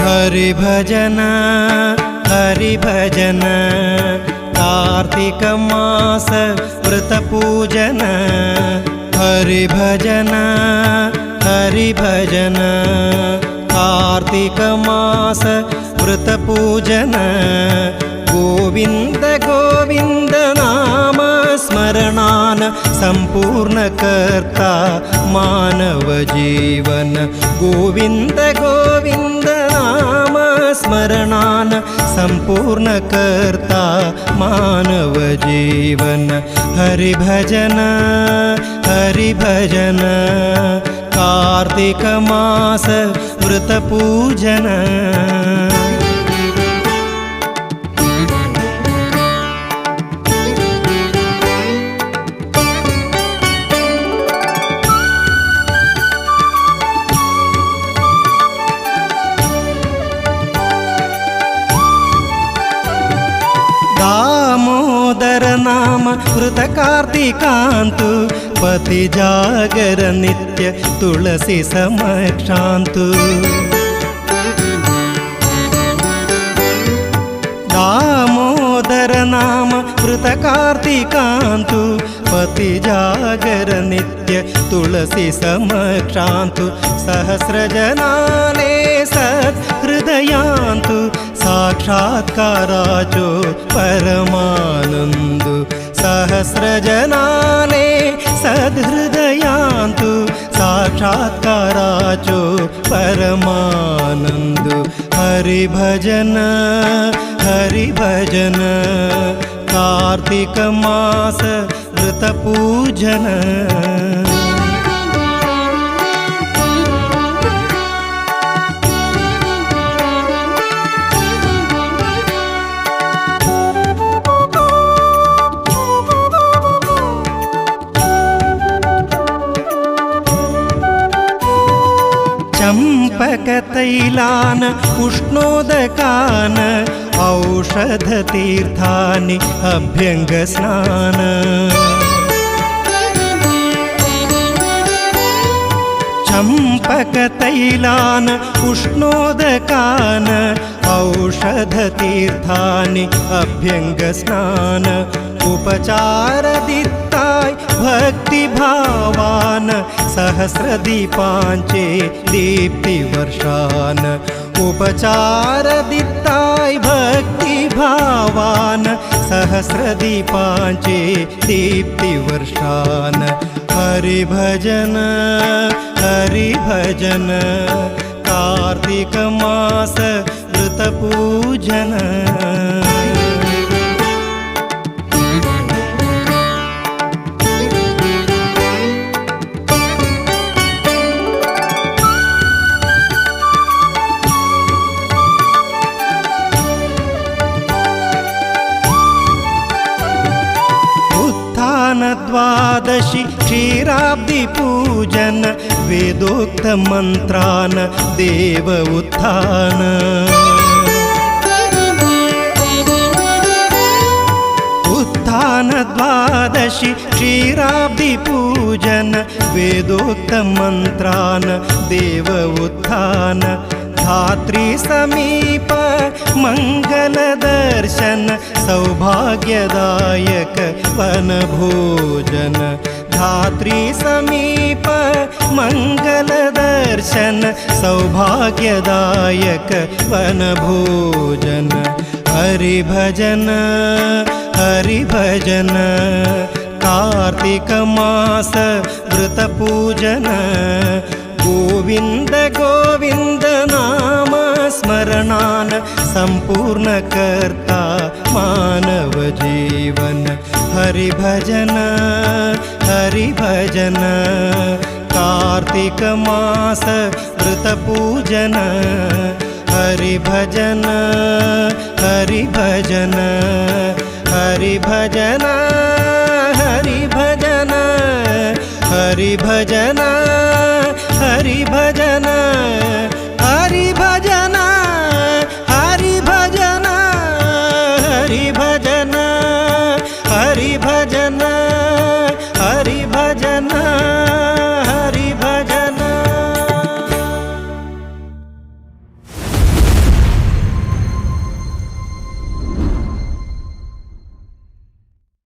हरि भजन हरि भजन कार्तिक मास व्रत पूजन हरि भजन हरि भजन कार्तिक मास व्रत पूजन गोविंद गोविंद नाम स्मरणान संपूर्ण करता मानव जीवन गोविंद गोविंद नाम स्मरणान संपूर्ण करता मानव जीवन हरि भजन कार्तिक मास व्रत पूजन दामोदर नाम कृत कार्तिकांतु पति जागर नित्य तुलसी समक्षांतु दामोदर नाम कृत कार्तिकांतु पति जागर नित्य तुलसी समक्षांतु सहस्रजनाने सत्हृदयांतु साक्षात्काराचो परमानंदु सहस्रजनाने सद्हृदयांतु साक्षात्काराचो परमानंदु हरि भजन कार्तिक मास व्रत पूजन चंपक तैलान उष्णोदकान औषध तीर्थानि अभ्यंग स्नान चंपक तैलान उष्णोदकान औषध तीर्थानि अभ्यंग स्नान उपचार दित्ताय भक्ति भावान सहस्र दीपांचे दीप्ति वर्षान उपचार दित्ताय भक्ति भावान सहस्र दीपांचे दीप्ति वर्षान हरि भजन कार्तिक मास व्रत पूजन द्वादशी क्षीराब्दि पूजन वेदोक्त मंत्रान देव उत्थान उत्थान द्वादशी क्षीराब्दि पूजन वेदोक्त मंत्रान देव उत्थान धात्री समीप मंगल दर्शन सौभाग्यदायक वन भोजन धात्री समीप मंगल दर्शन सौभाग्यदायक वन भोजन हरि भजन कार्तिक मास व्रत पूजन गोविंद गोविंद नाम स्मरणान संपूर्ण करता मानव जीवन हरि भजन कार्तिक मास व्रत पूजन हरि भजन हरि भजन हरि भजन हरि भजन हरि भजन हरि भजन